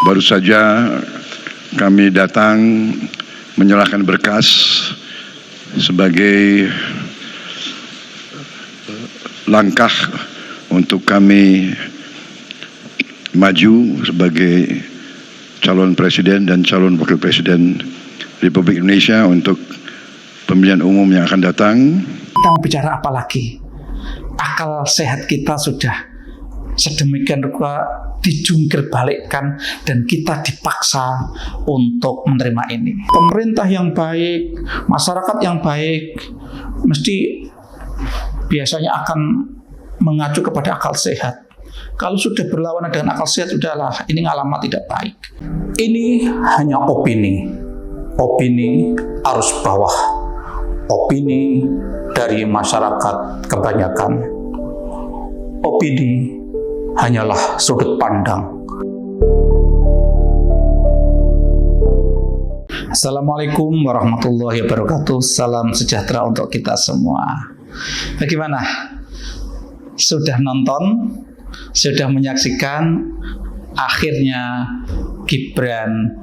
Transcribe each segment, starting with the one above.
Baru saja kami datang menyerahkan berkas sebagai langkah untuk kami maju sebagai calon presiden dan calon wakil presiden Republik Indonesia untuk pemilihan umum yang akan datang. Kita mau bicara apa lagi? Akal sehat kita sudah sedemikian rupa dijungkir balikkan dan kita dipaksa untuk menerima ini. Pemerintah yang baik, masyarakat yang baik mesti biasanya akan mengacu kepada akal sehat. Kalau sudah berlawanan dengan akal sehat, sudahlah, ini alamat tidak baik. Ini hanya opini arus bawah, opini dari masyarakat kebanyakan. Opini hanyalah sudut pandang. Assalamualaikum warahmatullahi wabarakatuh. Salam sejahtera untuk kita semua. Bagaimana? Sudah nonton? Sudah menyaksikan akhirnya Gibran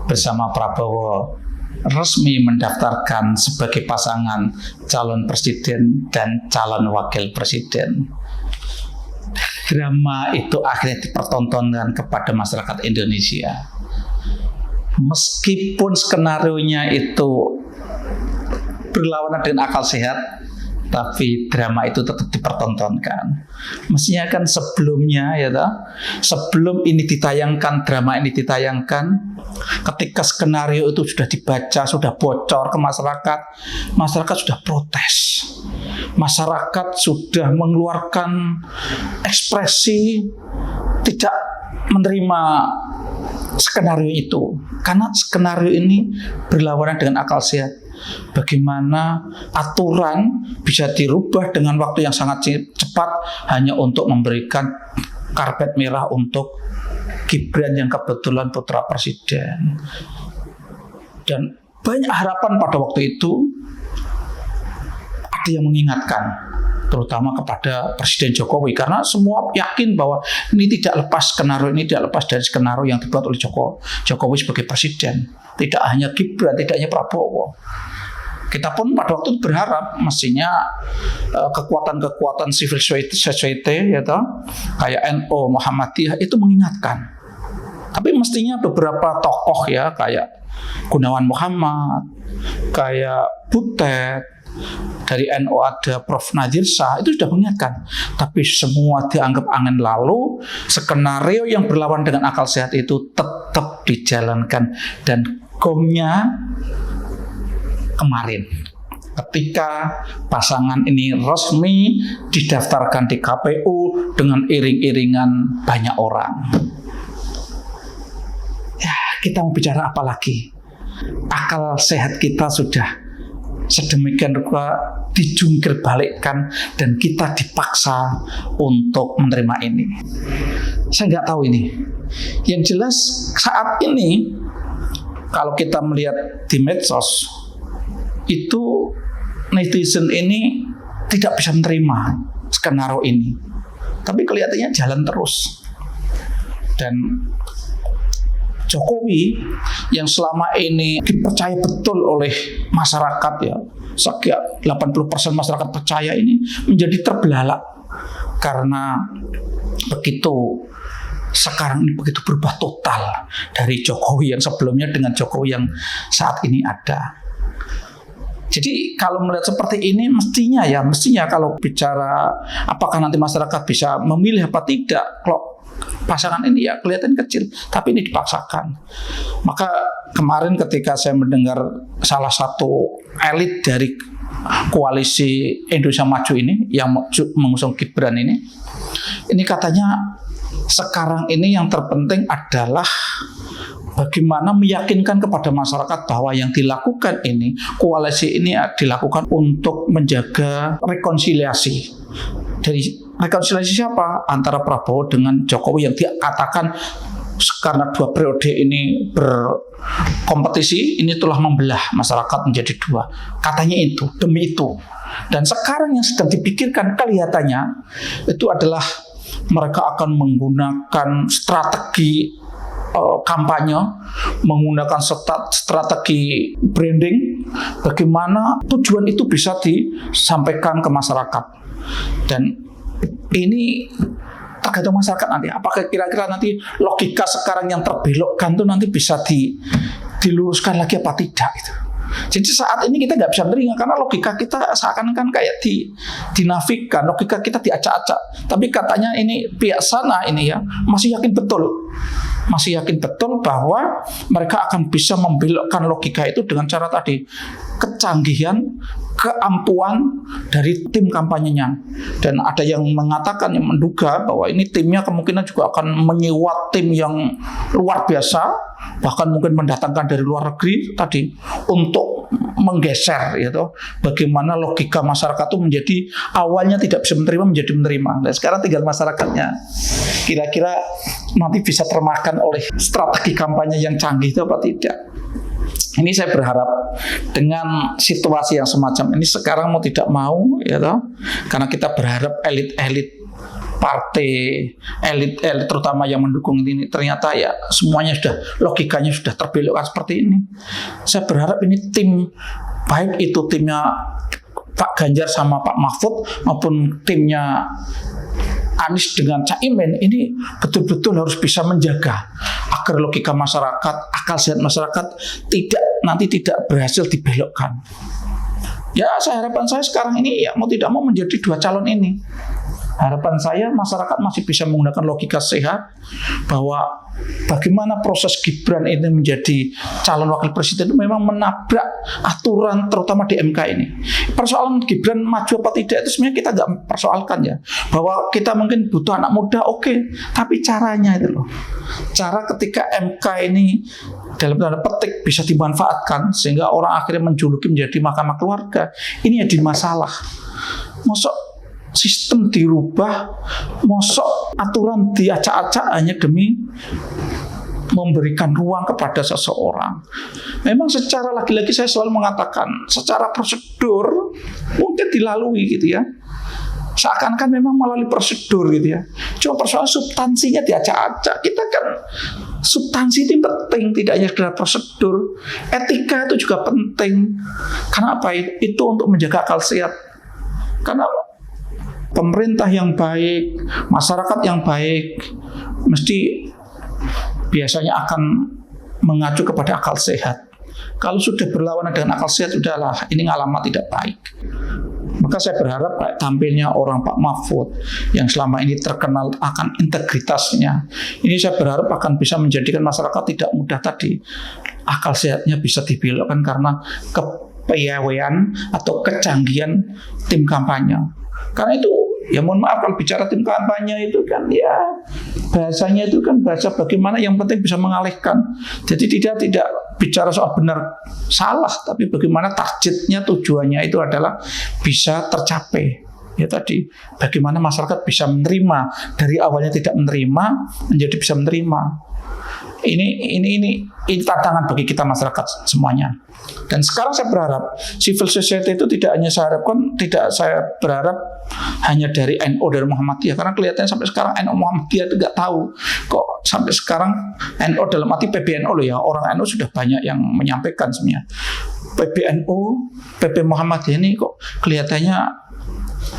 bersama Prabowo resmi mendaftarkan sebagai pasangan calon presiden dan calon wakil presiden. Drama itu akhirnya dipertontonkan kepada masyarakat Indonesia. Meskipun skenarionya itu berlawanan dengan akal sehat, tapi drama itu tetap dipertontonkan. Mestinya kan sebelumnya, sebelum ini ditayangkan, drama ini ditayangkan, ketika skenario itu sudah dibaca, sudah bocor ke masyarakat, masyarakat sudah protes. Masyarakat sudah mengeluarkan ekspresi tidak menerima skenario itu, karena skenario ini berlawanan dengan akal sehat. Bagaimana aturan bisa dirubah dengan waktu yang sangat cepat hanya untuk memberikan karpet merah untuk Gibran yang kebetulan putra presiden. Dan banyak harapan pada waktu itu. Ada yang mengingatkan, terutama kepada Presiden Jokowi, karena semua yakin bahwa ini tidak lepas skenario, ini tidak lepas dari skenario yang dibuat oleh Jokowi sebagai presiden. Tidak hanya Gibran, tidak hanya Prabowo. Kita pun pada waktu itu berharap mestinya kekuatan-kekuatan civil society kayak NU, Muhammadiyah itu mengingatkan. Tapi mestinya beberapa tokoh kayak Gunawan Muhammad, kayak Butet, dari NU ada Prof. Nadir Shah, itu sudah mengingatkan. Tapi semua dianggap angin lalu. Skenario yang berlawan dengan akal sehat itu tetap dijalankan. Dan gongnya kemarin ketika pasangan ini resmi didaftarkan di KPU dengan iring-iringan banyak orang. Ya, kita mau bicara apa lagi? Akal sehat kita sudah sedemikian rupa dijungkir balikkan dan kita dipaksa untuk menerima ini. Saya nggak tahu ini. Yang jelas saat ini kalau kita melihat di medsos itu netizen ini tidak bisa menerima skenario ini, tapi kelihatannya jalan terus. Dan Jokowi yang selama ini dipercaya betul oleh masyarakat sekian 80% masyarakat percaya ini menjadi terbelalak karena sekarang ini begitu berubah total dari Jokowi yang sebelumnya dengan Jokowi yang saat ini ada. Jadi kalau melihat seperti ini mestinya kalau bicara apakah nanti masyarakat bisa memilih apa tidak, kalau pasangan ini kelihatan kecil, tapi ini dipaksakan. Maka kemarin ketika saya mendengar salah satu elit dari koalisi Indonesia Maju ini yang mengusung Gibran ini katanya sekarang ini yang terpenting adalah bagaimana meyakinkan kepada masyarakat bahwa yang dilakukan ini, koalisi ini dilakukan untuk menjaga rekonsiliasi. Dari rekonsiliasi siapa? Antara Prabowo dengan Jokowi yang dikatakan karena 2 periode ini berkompetisi, ini telah membelah masyarakat menjadi 2. Katanya itu, demi itu. Dan sekarang yang sedang dipikirkan kelihatannya itu adalah mereka akan menggunakan strategi kampanye, menggunakan strategi branding, bagaimana tujuan itu bisa disampaikan ke masyarakat. Dan ini tergantung masyarakat nanti. Apakah kira-kira nanti logika sekarang yang terbelokkan itu nanti bisa diluruskan lagi apa tidak itu. Jadi saat ini kita nggak bisa menerima karena logika kita seakan-akan kayak dinafikan, logika kita diacak-acak. Tapi katanya ini pihak sana ini ya masih yakin betul bahwa mereka akan bisa membelokkan logika itu dengan cara tadi kecanggihan, keampuhan dari tim kampanyenya. Dan ada yang mengatakan, yang menduga bahwa ini timnya kemungkinan juga akan menyewa tim yang luar biasa, bahkan mungkin mendatangkan dari luar negeri tadi untuk menggeser gitu. Bagaimana logika masyarakat itu menjadi awalnya tidak bisa menerima menjadi menerima. Nah, sekarang tinggal masyarakatnya kira-kira nanti bisa termakan oleh strategi kampanye yang canggih itu apa tidak. Ini saya berharap dengan situasi yang semacam ini sekarang mau tidak mau ya toh, karena kita berharap elit-elit partai, elit terutama yang mendukung ini ternyata ya semuanya sudah logikanya sudah terbelokkan seperti ini. Saya berharap ini tim, baik itu timnya Pak Ganjar sama Pak Mahfud maupun timnya Anies dengan Caimin ini betul-betul harus bisa menjaga agar logika masyarakat, akal sehat masyarakat nanti tidak berhasil dibelokkan. Ya, harapan saya sekarang ini ya mau tidak mau menjadi dua calon ini. Harapan saya masyarakat masih bisa menggunakan logika sehat bahwa bagaimana proses Gibran ini menjadi calon wakil presiden itu memang menabrak aturan terutama di MK ini. Persoalan Gibran maju apa tidak itu sebenarnya kita nggak persoalkan ya. Bahwa kita mungkin butuh anak muda, oke, tapi caranya itu loh. Cara ketika MK ini dalam tanda petik bisa dimanfaatkan sehingga orang akhirnya menjuluki menjadi mahkamah keluarga, ini jadi masalah. Mosok sistem dirubah, mosok aturan diacak-acak hanya demi memberikan ruang kepada seseorang. Memang secara lagi-lagi saya selalu mengatakan secara prosedur mungkin dilalui gitu ya. Seakan-akan memang melalui prosedur gitu ya. Cuma persoalan substansinya diacak-acak. Kita kan substansi itu penting, tidak hanya sekedar prosedur. Etika itu juga penting. Karena apa? Itu untuk menjaga akal sehat. Karena pemerintah yang baik, masyarakat yang baik, mesti biasanya akan mengacu kepada akal sehat. Kalau sudah berlawanan dengan akal sehat, sudahlah, ini alamat tidak baik. Maka saya berharap tampilnya orang Pak Mahfud yang selama ini terkenal akan integritasnya, ini saya berharap akan bisa menjadikan masyarakat tidak mudah tadi akal sehatnya bisa dibelokkan karena kepiawaian atau kecanggihan tim kampanye. Karena itu ya mohon maaf kalau bicara tim kampanye itu kan ya bahasanya itu kan bahasa bagaimana yang penting bisa mengalihkan. Jadi tidak bicara soal benar salah, tapi bagaimana targetnya, tujuannya itu adalah bisa tercapai. Ya tadi bagaimana masyarakat bisa menerima dari awalnya tidak menerima menjadi bisa menerima. Ini tantangan bagi kita masyarakat semuanya. Dan sekarang saya berharap civil society itu tidak saya berharap hanya dari NU dari Muhammadiyah, karena kelihatannya sampai sekarang NU Muhammadiyah itu nggak tahu kok sampai sekarang NU dalam arti PBNU loh ya, orang NU sudah banyak yang menyampaikan sebenarnya. PBNU, PP Muhammadiyah ini kok kelihatannya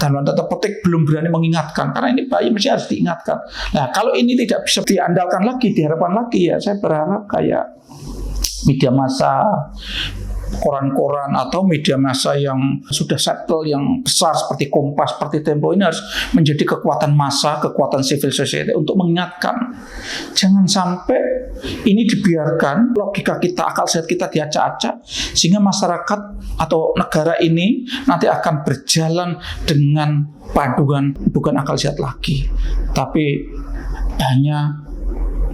dalam tanda petik belum berani mengingatkan, karena ini bayi mesti harus diingatkan. Nah kalau ini tidak bisa diandalkan lagi, diharapkan lagi ya, saya berharap kayak media massa, koran-koran atau media massa yang sudah settle yang besar seperti Kompas, seperti Tempo ini harus menjadi kekuatan massa, kekuatan civil society untuk mengingatkan. Jangan sampai ini dibiarkan logika kita, akal sehat kita diacak-acak sehingga masyarakat atau negara ini nanti akan berjalan dengan panduan bukan akal sehat lagi, tapi hanya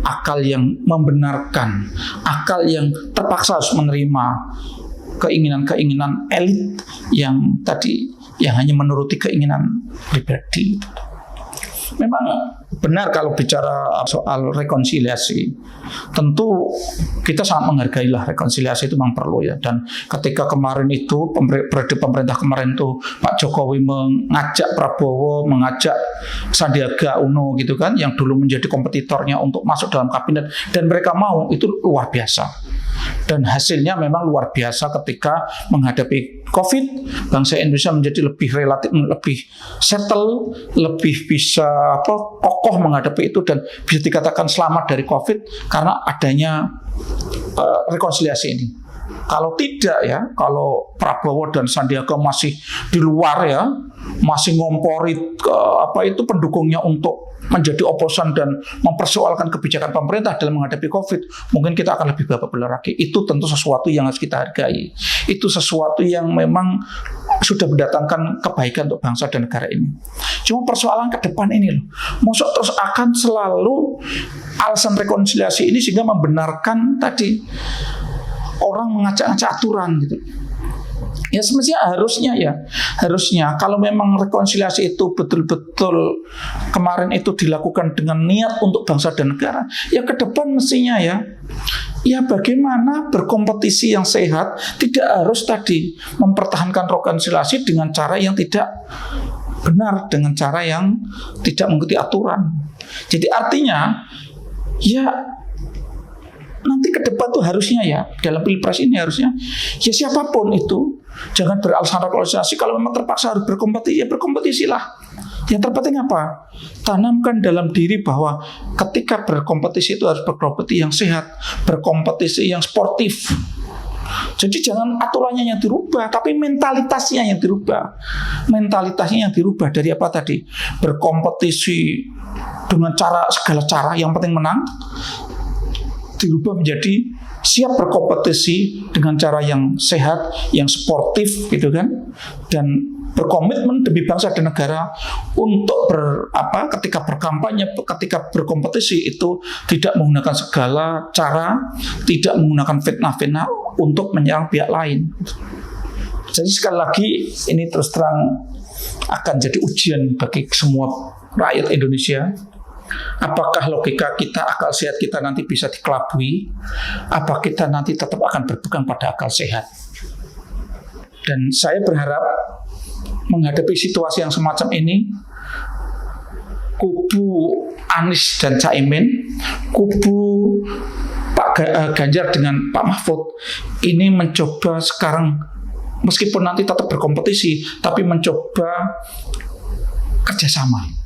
akal yang membenarkan, akal yang terpaksa harus menerima keinginan-keinginan elit yang tadi yang hanya menuruti keinginan pribadi. Memang benar kalau bicara soal rekonsiliasi, tentu kita sangat menghargailah rekonsiliasi itu memang perlu ya. Dan ketika kemarin itu periode pemerintah kemarin itu Pak Jokowi mengajak Prabowo, mengajak Sandiaga Uno gitu kan, yang dulu menjadi kompetitornya untuk masuk dalam kabinet, dan mereka mau, itu luar biasa. Dan hasilnya memang luar biasa ketika menghadapi COVID, bangsa Indonesia menjadi lebih settle, lebih bisa kokoh menghadapi itu, dan bisa dikatakan selamat dari COVID karena adanya rekonsiliasi ini. Kalau tidak ya, kalau Prabowo dan Sandiaga masih di luar ya, masih ngompori pendukungnya untuk menjadi oposan dan mempersoalkan kebijakan pemerintah dalam menghadapi COVID, mungkin kita akan lebih babak belur lagi. Itu tentu sesuatu yang harus kita hargai. Itu sesuatu yang memang sudah mendatangkan kebaikan untuk bangsa dan negara ini. Cuma persoalan ke depan ini loh, mosok terus akan selalu alasan rekonsiliasi ini sehingga membenarkan tadi orang mengacak-acak aturan gitu. Ya semestinya harusnya kalau memang rekonsiliasi itu betul-betul kemarin itu dilakukan dengan niat untuk bangsa dan negara, ya ke depan mestinya ya bagaimana berkompetisi yang sehat, tidak harus tadi mempertahankan rekonsiliasi dengan cara yang tidak benar, dengan cara yang tidak mengikuti aturan. Jadi artinya ya nanti ke depan tuh harusnya ya, dalam pilpres ini harusnya ya siapapun itu jangan beralasan rekonsiliasi. Kalau memang terpaksa harus berkompetisi, ya berkompetisilah. Yang terpenting apa? Tanamkan dalam diri bahwa ketika berkompetisi itu harus berkompetisi yang sehat, berkompetisi yang sportif. Jadi jangan aturannya yang dirubah, tapi mentalitasnya yang dirubah. Mentalitasnya yang dirubah dari apa tadi? Berkompetisi dengan segala cara, yang penting menang, dirubah menjadi siap berkompetisi dengan cara yang sehat, yang sportif gitu kan, dan berkomitmen demi bangsa dan negara untuk ketika berkampanye, ketika berkompetisi itu tidak menggunakan segala cara, tidak menggunakan fitnah-fitnah untuk menyerang pihak lain. Jadi sekali lagi ini terus terang akan jadi ujian bagi semua rakyat Indonesia. Apakah logika kita, akal sehat kita nanti bisa dikelabui? Apa kita nanti tetap akan berpegang pada akal sehat? Dan saya berharap menghadapi situasi yang semacam ini, kubu Anies dan Caimin, kubu Pak Ganjar dengan Pak Mahfud ini mencoba sekarang, meskipun nanti tetap berkompetisi, tapi mencoba kerjasama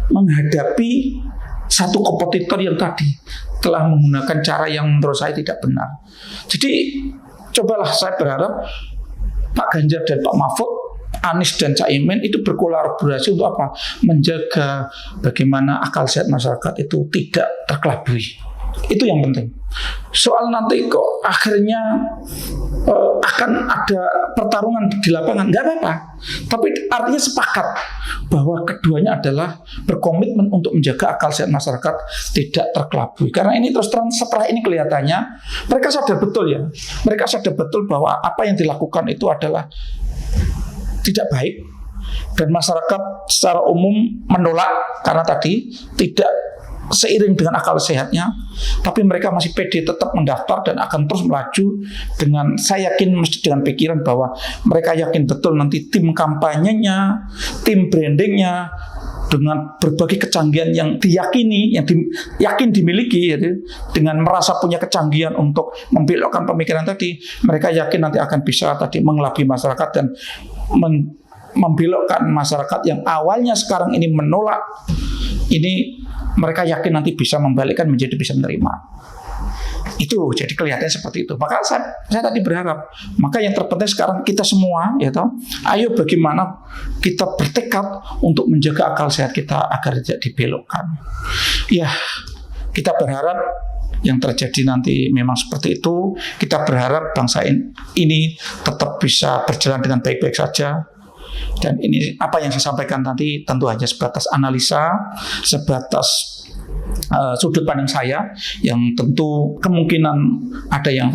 menghadapi satu kompetitor yang tadi telah menggunakan cara yang menurut saya tidak benar. Jadi cobalah, saya berharap Pak Ganjar dan Pak Mahfud, Anies dan Caimin itu berkolaborasi untuk apa? Menjaga bagaimana akal sehat masyarakat itu tidak terkelabui. Itu yang penting. Soal nanti kok akhirnya akan ada pertarungan di lapangan, nggak apa-apa. Tapi artinya sepakat bahwa keduanya adalah berkomitmen untuk menjaga akal sehat masyarakat tidak terkelabui. Karena ini terus terang setelah ini kelihatannya mereka sadar betul ya. Mereka sadar betul bahwa apa yang dilakukan itu adalah tidak baik, dan masyarakat secara umum menolak karena tadi tidak seiring dengan akal sehatnya, tapi mereka masih pede tetap mendaftar dan akan terus melaju dengan, saya yakin mesti dengan pikiran bahwa mereka yakin betul nanti tim kampanyenya, tim brandingnya dengan berbagai kecanggihan yang diyakini, yang yakin dimiliki, yaitu dengan merasa punya kecanggihan untuk membelokkan pemikiran tadi, mereka yakin nanti akan bisa tadi mengelabui masyarakat dan membelokkan masyarakat yang awalnya sekarang ini menolak ini. Mereka yakin nanti bisa membalikkan menjadi bisa menerima. Itu jadi kelihatannya seperti itu. Maka saya tadi berharap, maka yang terpenting sekarang kita semua, ya toh, ayo bagaimana kita bertekad untuk menjaga akal sehat kita agar tidak dibelokkan. Ya, kita berharap yang terjadi nanti memang seperti itu. Kita berharap bangsa ini tetap bisa berjalan dengan baik-baik saja. Dan ini apa yang saya sampaikan tadi tentu hanya sebatas analisa, sebatas sudut pandang saya, yang tentu kemungkinan ada yang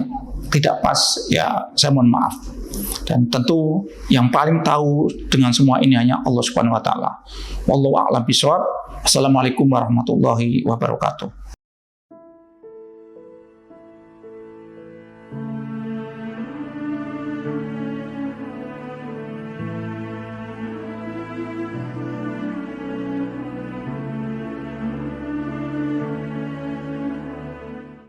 tidak pas, ya saya mohon maaf. Dan tentu yang paling tahu dengan semua ini hanya Allah Subhanahu wa taala. Wallahu a'lam bishawab. Assalamualaikum warahmatullahi wabarakatuh.